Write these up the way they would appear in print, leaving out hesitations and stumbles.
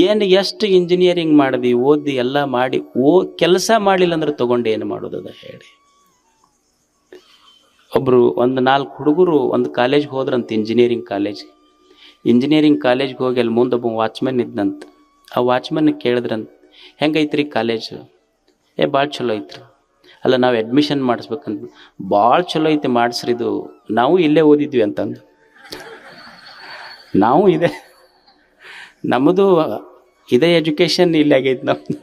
ಏನು ಎಷ್ಟು ಇಂಜಿನಿಯರಿಂಗ್ ಮಾಡಿದಿ, ಓದಿ ಎಲ್ಲ ಮಾಡಿ ಕೆಲಸ ಮಾಡಲಿಲ್ಲ ಅಂದ್ರೆ ತಗೊಂಡು ಏನು ಮಾಡೋದದ ಹೇಳಿ. ಒಬ್ಬರು ಒಂದು 4 ಹುಡುಗರು ಒಂದು ಕಾಲೇಜ್ಗೆ ಹೋದ್ರಂತ, ಇಂಜಿನಿಯರಿಂಗ್ ಕಾಲೇಜ್ಗೆ ಹೋಗಿ ಅಲ್ಲಿ ಮುಂದೆ ಒಬ್ಬ ವಾಚ್ಮನ್ ಇದ್ದಂತ. ಆ ವಾಚ್ಮನ್ ಕೇಳಿದ್ರಂತ, ಹೆಂಗೈತ್ರಿ ಕಾಲೇಜು? ಭಾಳ ಚಲೋ ಐತ್ರಿ. ಅಲ್ಲ, ನಾವು ಅಡ್ಮಿಷನ್ ಮಾಡಿಸ್ಬೇಕಂತ. ಭಾಳ ಚಲೋ ಐತೆ, ಮಾಡಿಸ್ರಿ, ಇದು ನಾವು ಇಲ್ಲೇ ಓದಿದ್ವಿ ಅಂತಂದು. ನಾವು ನಮ್ಮದು ಇದೇ ಎಜುಕೇಷನ್ ಇಲ್ಲಿ ಆಗೈತೆ ನಮ್ಮದು.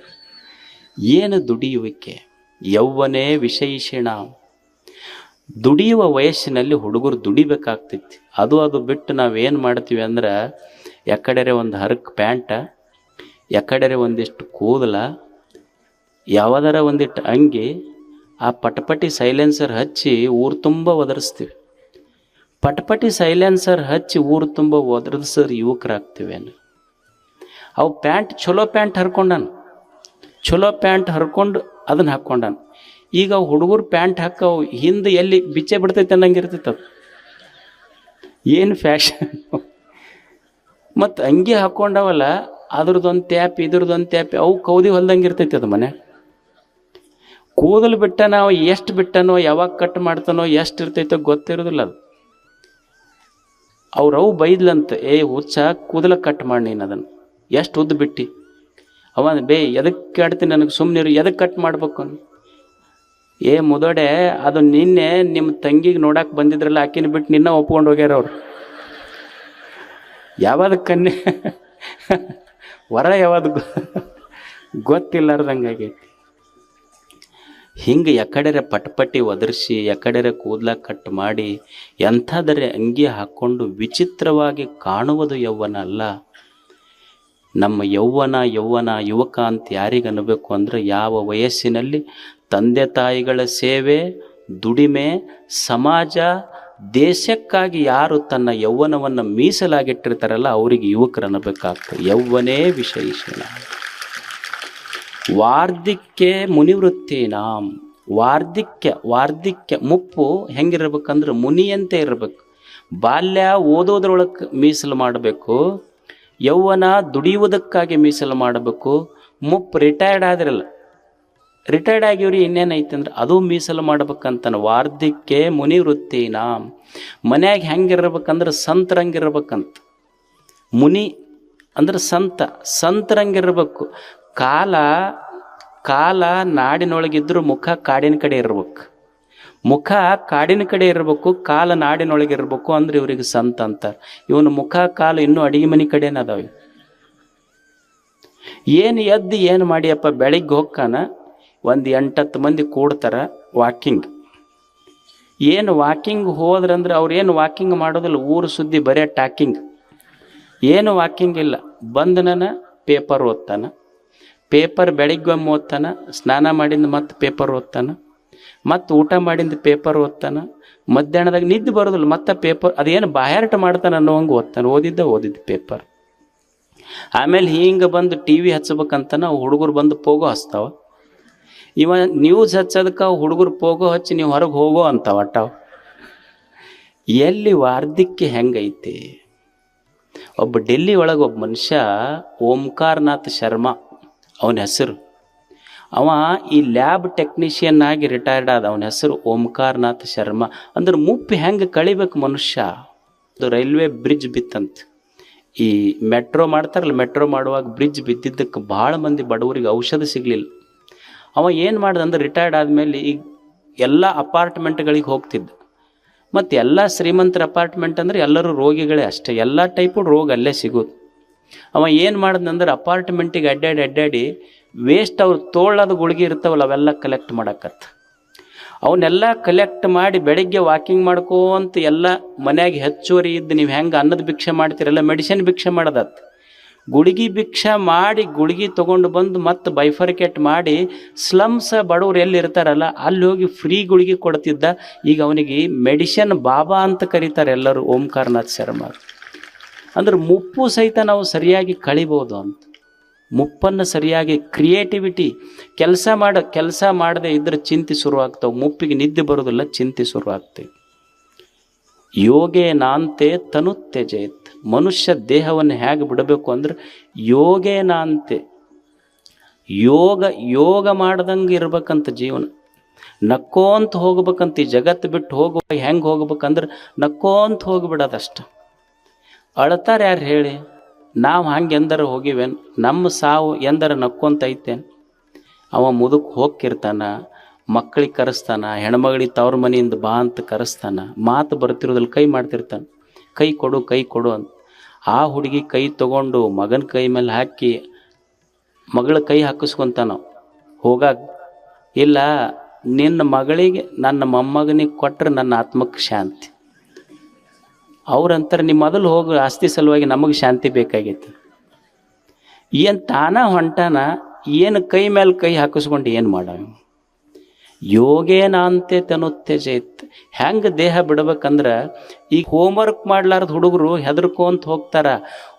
ಏನು ದುಡಿಯುವಿಕೆ, ಯೌವನೇ ವಿಷಯಿಷಿಣ. ದುಡಿಯುವ ವಯಸ್ಸಿನಲ್ಲಿ ಹುಡುಗರು ದುಡಿಬೇಕಾಗ್ತೈತಿ. ಅದು ಬಿಟ್ಟು ನಾವೇನು ಮಾಡ್ತೀವಿ ಅಂದ್ರೆ, ಎಕಡೆರೆ ಒಂದು ಹರಕ್ ಪ್ಯಾಂಟ, ಎಕಡೆರೆ ಒಂದಿಷ್ಟು ಕೂದಲ, ಯಾವುದರ ಒಂದಿಟ್ಟು ಅಂಗಿ, ಆ ಪಟಪಟಿ ಸೈಲೆನ್ಸರ್ ಹಚ್ಚಿ ಊರು ತುಂಬ ಒದರಿಸ್ತೀವಿ. ಪಟಪಟಿ ಸೈಲೆನ್ಸರ್ ಹಚ್ಚಿ ಊರು ತುಂಬ ಒದರಿಸೋರು ಯುವಕರಾಗ್ತೀವೇನು? ಅವು ಪ್ಯಾಂಟ್ ಚಲೋ ಪ್ಯಾಂಟ್ ಹರ್ಕೊಂಡು ಅದನ್ನು ಹಾಕ್ಕೊಂಡಾನ. ಈಗ ಹುಡುಗರು ಪ್ಯಾಂಟ್ ಹಾಕವು ಹಿಂದೆ ಎಲ್ಲಿ ಬಿಚ್ಚೆ ಬಿಡ್ತೈತೆ ಅನ್ನಂಗಿರ್ತೈತೆ. ಅದು ಏನು ಫ್ಯಾಷನ್. ಮತ್ತು ಅಂಗಿ ಹಾಕ್ಕೊಂಡವಲ್ಲ, ಅದ್ರದ್ದೊಂದು ಟ್ಯಾಪ್ ಇದ್ರದ್ದೊಂದು ಟ್ಯಾಪ್, ಅವು ಕೌದಿ ಹೊಲ್ದಂಗೆ ಇರ್ತೈತೆ ಅದು. ಮನೆ ಕೂದಲು ಬಿಟ್ಟನೋ, ಎಷ್ಟು ಬಿಟ್ಟನೋ, ಯಾವಾಗ ಕಟ್ ಮಾಡ್ತಾನೋ, ಎಷ್ಟು ಇರ್ತೈತೋ ಗೊತ್ತಿರೋದಿಲ್ಲ ಅದು. ಅವು ಬೈದ್ಲಂತ, ಹುಚ್ಚ, ಕೂದಲ ಕಟ್ ಮಾಡಿ ನೀನು ಅದನ್ನು, ಎಷ್ಟು ಉದ್ದು ಬಿಟ್ಟು. ಅವ ಎದಕ್ಕೆ ಆಡ್ತೀನಿ, ನನಗೆ ಸುಮ್ಮನೆ ಎದಕ್ಕೆ ಕಟ್ ಮಾಡ್ಬೇಕು? ಮುದೋಡೆ, ಅದು ನಿನ್ನೆ ನಿಮ್ಮ ತಂಗಿಗೆ ನೋಡಕ್ಕೆ ಬಂದಿದ್ರಲ್ಲ, ಆಕಿನ ಬಿಟ್ಟು ನಿನ್ನ ಒಪ್ಕೊಂಡು ಹೋಗ್ಯಾರ ಅವ್ರು. ಯಾವಾಗ ಕನ್ನೆ ವರ ಯಾವಾಗ ಗೊತ್ತಿಲ್ಲಾರ್ದಂಗಾಗೈತಿ. ಹಿಂಗೆ ಎಕಡೆರೆ ಪಟ್ಪಟ್ಟಿ ಒದರಿಸಿ, ಎಕಡೆರೆ ಕೂದಲ ಕಟ್ ಮಾಡಿ, ಎಂಥದರೆ ಅಂಗಿ ಹಾಕ್ಕೊಂಡು ವಿಚಿತ್ರವಾಗಿ ಕಾಣುವುದು ಯೌವನ ಅಲ್ಲ. ನಮ್ಮ ಯೌವನ ಯುವಕ ಅಂತ ಯಾರಿಗೆ ಅನ್ನಬೇಕು ಅಂದರೆ, ಯಾವ ವಯಸ್ಸಿನಲ್ಲಿ ತಂದೆ ತಾಯಿಗಳ ಸೇವೆ, ದುಡಿಮೆ, ಸಮಾಜ, ದೇಶಕ್ಕಾಗಿ ಯಾರು ತನ್ನ ಯೌವನವನ್ನು ಮೀಸಲಾಗಿಟ್ಟಿರ್ತಾರಲ್ಲ ಅವರಿಗೆ ಯುವಕರು ಅನ್ನಬೇಕಾಗ್ತದೆ. ಯೌವನೇ ವಿಷಯಿಷಣ ವಾರ್ಧಿಕ್ಯ ಮುನಿವೃತ್ತಿನಾಂ. ವಾರ್ಧಿಕ್ಯ ಮುಪ್ಪು ಹೆಂಗಿರ್ಬೇಕಂದ್ರೆ ಮುನಿಯಂತೆ ಇರಬೇಕು. ಬಾಲ್ಯ ಓದೋದ್ರೊಳಗೆ ಮೀಸಲು ಮಾಡಬೇಕು, ಯೌವನ ದುಡಿಯುವುದಕ್ಕಾಗಿ ಮೀಸಲು ಮಾಡಬೇಕು, ಮುಪ್ಪು ರಿಟೈರ್ಡ್ ಆದ್ರಲ್ಲ, ರಿಟೈರ್ಡ್ ಆಗಿವ್ರಿ ಇನ್ನೇನೈತೆ ಅಂದ್ರೆ ಅದು ಮೀಸಲು ಮಾಡ್ಬೇಕಂತಾನೆ. ವಾರ್ಧಿಕ್ಯ ಮುನಿವೃತ್ತಿನಾಂ. ಮನ್ಯಾಗ ಹೆಂಗಿರ್ಬೇಕಂದ್ರೆ ಸಂತರಂಗಿರ್ಬೇಕಂತ. ಮುನಿ ಅಂದ್ರೆ ಸಂತರಂಗಿರ್ಬೇಕು. ಕಾಲ ನಾಡಿನೊಳಗಿದ್ರು ಮುಖ ಕಾಡಿನ ಕಡೆ ಇರ್ಬೇಕು. ಮುಖ ಕಾಡಿನ ಕಡೆ ಇರಬೇಕು, ಕಾಲ ನಾಡಿನೊಳಗಿರ್ಬೇಕು ಅಂದ್ರೆ ಇವ್ರಿಗೆ ಸಂತ ಅಂತಾರೆ. ಇವನು ಮುಖ ಕಾಲು ಇನ್ನೂ ಅಡಿಗೆ ಮನೆ ಕಡೆನ ಅದಾವ. ಏನು ಮಾಡಿಯಪ್ಪ, ಬೆಳಿಗ್ಗೆ ಹೋಗ್ಕಾನ ಒಂದು 8-10 ಮಂದಿ ಕೂಡ್ತಾರ ವಾಕಿಂಗ್. ವಾಕಿಂಗ್ ಹೋದ್ರಂದ್ರೆ ಅವ್ರು ವಾಕಿಂಗ್ ಮಾಡೋದಿಲ್ಲ, ಊರು ಸುದ್ದಿ ಬರೇ ಟಾಕಿಂಗ್. ವಾಕಿಂಗ್ ಇಲ್ಲ. ಬಂದನ ಪೇಪರ್ ಓದ್ತಾನ, ಪೇಪರ್ ಬೆಳಿಗ್ಗೊಮ್ಮೆ ಓದ್ತಾನ, ಸ್ನಾನ ಮಾಡಿಂದ ಮತ್ತೆ ಪೇಪರ್ ಓದ್ತಾನ, ಮತ್ತು ಊಟ ಮಾಡಿಂದ ಪೇಪರ್ ಓದ್ತಾನ, ಮಧ್ಯಾಹ್ನದಾಗ ನಿದ್ದೆ ಬರೋದಿಲ್ಲ, ಮತ್ತೆ ಪೇಪರ್ ಬಾಯಾಟ ಮಾಡ್ತಾನೆ ಅನ್ನೋಂಗೆ ಓದ್ತಾನೆ. ಓದಿದ್ದ ಪೇಪರ್. ಆಮೇಲೆ ಹಿಂಗೆ ಬಂದು TV ಹಚ್ಬೇಕಂತಾನ ಹುಡುಗರು ಬಂದು ಪೋಗೋ ಹಚ್ತಾವ. ಇವ ನ್ಯೂಸ್ ಹಚ್ಚೋದಕ್ಕೆ ಹುಡುಗರು ಪೋಗೋ ಹಚ್ಚಿ ನೀವು ಹೊರಗೆ ಹೋಗೋ ಅಂತಾವ. ಎಲ್ಲಿ ವಾರ್ಧಿಕ್ಯ ಹೆಂಗೈತಿ. ಒಬ್ಬ ಡೆಲ್ಲಿ ಒಳಗೆ ಒಬ್ಬ ಮನುಷ್ಯ ಓಂಕಾರನಾಥ್ ಶರ್ಮಾ ಅವನ ಹೆಸರು. ಅವ ಈ ಲ್ಯಾಬ್ ಟೆಕ್ನಿಷಿಯನ್ ಆಗಿ ರಿಟೈರ್ಡ್ ಆದ. ಅವನ ಹೆಸರು ಓಂಕಾರನಾಥ್ ಶರ್ಮಾ. ಅಂದ್ರೆ ಮುಪ್ಪು ಹೆಂಗೆ ಕಳಿಬೇಕು ಮನುಷ್ಯ. ಅದು ರೈಲ್ವೆ ಬ್ರಿಡ್ಜ್ ಬಿತ್ತಂತ. ಈ ಮೆಟ್ರೋ ಮಾಡ್ತಾರಲ್ಲ, ಮೆಟ್ರೋ ಮಾಡುವಾಗ ಬ್ರಿಡ್ಜ್ ಬಿದ್ದಿದ್ದಕ್ಕೆ ಭಾಳ ಮಂದಿ ಬಡವರಿಗೆ ಔಷಧ ಸಿಗಲಿಲ್ಲ. ಅವ ಏನು ಮಾಡ್ದ ಅಂದ್ರೆ ರಿಟೈರ್ಡ್ ಆದಮೇಲೆ ಈಗ ಎಲ್ಲ ಅಪಾರ್ಟ್ಮೆಂಟ್ಗಳಿಗೆ ಹೋಗ್ತಿದ್ದ. ಮತ್ತು ಎಲ್ಲ ಶ್ರೀಮಂತರ ಅಪಾರ್ಟ್ಮೆಂಟ್ ಅಂದರೆ ಎಲ್ಲರೂ ರೋಗಿಗಳೇ ಅಷ್ಟೇ, ಎಲ್ಲ ಟೈಪು ರೋಗ ಅಲ್ಲೇ ಸಿಗೋದು. ಅವ ಏನು ಮಾಡಿದ್ನಂದ್ರೆ ಅಪಾರ್ಟ್ಮೆಂಟಿಗೆ ಅಡ್ಡಾಡಿ ವೇಸ್ಟ್ ಅವ್ರು ತೋಳದ ಗುಳಿಗೆ ಇರ್ತಾವಲ್ಲ ಅವೆಲ್ಲ ಕಲೆಕ್ಟ್ ಮಾಡಕತ್ತ. ಅವನ್ನೆಲ್ಲ ಕಲೆಕ್ಟ್ ಮಾಡಿ ಬೆಳಗ್ಗೆ ವಾಕಿಂಗ್ ಮಾಡ್ಕೋಂತ ಎಲ್ಲ ಮನ್ಯಾಗ ಹೆಚ್ಚುವರಿ ಇದ್ದು ನೀವು ಹೆಂಗೆ ಅನ್ನದ ಭಿಕ್ಷೆ ಮಾಡ್ತೀರಲ್ಲ, ಮೆಡಿಸಿನ್ ಭಿಕ್ಷೆ ಮಾಡೋದತ್ತ. ಗುಳಿಗೆ ಭಿಕ್ಷೆ ಮಾಡಿ ಗುಳಿಗೆ ತೊಗೊಂಡು ಬಂದು ಮತ್ತು ಬೈಫರ್ಕೇಟ್ ಮಾಡಿ ಸ್ಲಮ್ಸ್ ಬಡವ್ರು ಎಲ್ಲಿ ಇರ್ತಾರಲ್ಲ ಅಲ್ಲಿ ಹೋಗಿ ಫ್ರೀ ಗುಳಿಗೆ ಕೊಡ್ತಿದ್ದ. ಈಗ ಅವನಿಗೆ ಮೆಡಿಸಿನ್ ಬಾಬಾ ಅಂತ ಕರೀತಾರೆ ಎಲ್ಲರೂ, ಓಂಕಾರನಾಥ್ ಶರ್ಮಾ. ಅಂದ್ರೆ ಮುಪ್ಪು ಸಹಿತ ನಾವು ಸರಿಯಾಗಿ ಕಳಿಬೋದು ಅಂತ. ಮುಪ್ಪನ್ನು ಸರಿಯಾಗಿ ಕ್ರಿಯೇಟಿವಿಟಿ ಕೆಲಸ ಮಾಡದೆ ಇದ್ರೆ ಚಿಂತೆ ಶುರುವಾಗ್ತಾವೆ. ಮುಪ್ಪಿಗೆ ನಿದ್ದೆ ಬರೋದಿಲ್ಲ, ಚಿಂತೆ ಶುರುವಾಗ್ತವೆ. ಯೋಗೇ ನಾಂತೆ ತನು ತ್ಯಜೇತ್. ಮನುಷ್ಯ ದೇಹವನ್ನು ಹೇಗೆ ಬಿಡಬೇಕು ಅಂದ್ರೆ ಯೋಗೇನ ಅಂತೆ, ಯೋಗ ಮಾಡ್ದಂಗೆ ಇರ್ಬೇಕಂತ ಜೀವನ. ನಕ್ಕೋಂತ ಹೋಗ್ಬೇಕಂತ, ಈ ಜಗತ್ತು ಬಿಟ್ಟು ಹೋಗುವಾಗ ಹೆಂಗೆ ಹೋಗ್ಬೇಕಂದ್ರೆ ನಕ್ಕೋಂತ ಹೋಗ್ಬಿಡೋದಷ್ಟು. ಅಳ್ತಾರೆ ಯಾರು ಹೇಳಿ? ನಾವು ಹಂಗೆ ಎಂದರ ಹೋಗಿವೇನು? ನಮ್ಮ ಸಾವು ಎಂದರ ನಕ್ಕೊಂತ ಐತೇನು? ಅವ ಮುದುಕ್ ಹೋಗ್ತಿರ್ತಾನ, ಮಕ್ಕಳಿಗೆ ಕರೆಸ್ತಾನ, ಹೆಣ್ಮಗಳಿಗೆ ತವ್ರ ಮನೆಯಿಂದ ಬಾ ಅಂತ ಕರೆಸ್ತಾನ, ಮಾತು ಬರ್ತಿರೋದ್ರಲ್ಲಿ ಕೈ ಮಾಡ್ತಿರ್ತಾನೆ, ಕೈ ಕೊಡು ಅಂತ. ಆ ಹುಡುಗಿ ಕೈ ತಗೊಂಡು ಮಗನ ಕೈ ಮೇಲೆ ಹಾಕಿ ಮಗಳ ಕೈ ಹಾಕಿಸ್ಕೊಂತಾನ ಹೋಗಾಗ. ಇಲ್ಲ, ನಿನ್ನ ಮಗಳಿಗೆ ನನ್ನ ಮೊಮ್ಮಗನಿಗೆ ಕೊಟ್ಟರೆ ನನ್ನ ಆತ್ಮಕ್ಕೆ ಶಾಂತಿ. ಅವ್ರಂತಾರೆ ನಿಮ್ಮ ಮೊದಲು ಹೋಗಿ ಆಸ್ತಿ ಸಲುವಾಗಿ ನಮಗೆ ಶಾಂತಿ ಬೇಕಾಗೈತೆ. ಏನು ತಾನ ಹೊಂಟಾನ, ಏನು ಕೈ ಮೇಲೆ ಕೈ ಹಾಕಿಸ್ಕೊಂಡು ಏನು ಮಾಡ? ಯೋಗೇನ ಅಂತೆ ತನುತ್ತೇಜೈತ್. ಹೆಂಗೆ ದೇಹ ಬಿಡ್ಬೇಕಂದ್ರೆ, ಈಗ ಹೋಮ್ವರ್ಕ್ ಮಾಡ್ಲಾರ್ದ ಹುಡುಗರು ಹೆದರ್ಕೊಂತ ಹೋಗ್ತಾರ,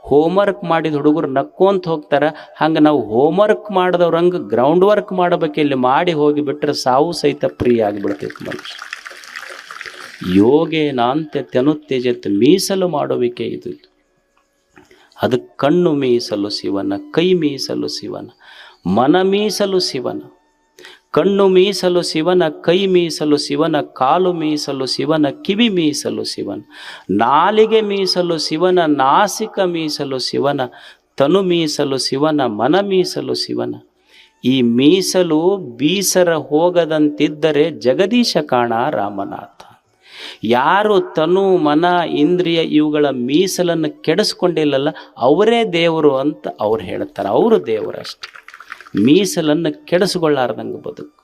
ಹೋಮ್ವರ್ಕ್ ಮಾಡಿದ ಹುಡುಗರು ನಕ್ಕೊಂತ ಹೋಗ್ತಾರ. ಹಂಗೆ ನಾವು ಹೋಮ್ವರ್ಕ್ ಮಾಡಿದವ್ರಂಗೆ ಗ್ರೌಂಡ್ ವರ್ಕ್ ಮಾಡಬೇಕು. ಇಲ್ಲಿ ಮಾಡಿ ಹೋಗಿಬಿಟ್ರೆ ಸಾವು ಸಹಿತ ಪ್ರಿಯ ಆಗಿಬಿಡ್ತೈತೆ ಮನುಷ್ಯ. ಯೋಗೇನ ಅಂತೆ ತನುತ್ತೇಜತ್, ಮೀಸಲು ಮಾಡುವಿಕೆ ಇದು. ಅದಕ್ಕೆ ಕಣ್ಣು ಮೀಸಲು ಶಿವನ, ಕೈ ಮೀಸಲು ಶಿವನ, ಮನ ಮೀಸಲು ಶಿವನ. ಕಣ್ಣು ಮೀಸಲು ಶಿವನ, ಕೈ ಮೀಸಲು ಶಿವನ, ಕಾಲು ಮೀಸಲು ಶಿವನ, ಕಿವಿ ಮೀಸಲು ಶಿವನ, ನಾಲಿಗೆ ಮೀಸಲು ಶಿವನ, ನಾಸಿಕ ಮೀಸಲು ಶಿವನ, ತನು ಮೀಸಲು ಶಿವನ, ಮನ ಮೀಸಲು ಶಿವನ. ಈ ಮೀಸಲು ಬೀಸರ ಹೋಗದಂತಿದ್ದರೆ ಜಗದೀಶ ಕಾಣ ರಾಮನಾಥ. ಯಾರು ತನು ಮನ ಇಂದ್ರಿಯ ಇವುಗಳ ಮೀಸಲನ್ನು ಕೆಡಿಸ್ಕೊಂಡಿಲ್ಲಲ್ಲ ಅವರೇ ದೇವರು ಅಂತ ಅವ್ರು ಹೇಳ್ತಾರೆ. ಅವರು ದೇವರಷ್ಟೆ. ಮೀಸಲನ್ನು ಕೆಡಿಸ್ಕೊಳ್ಳಾರ್ದಂಗೆ ಬದುಕು.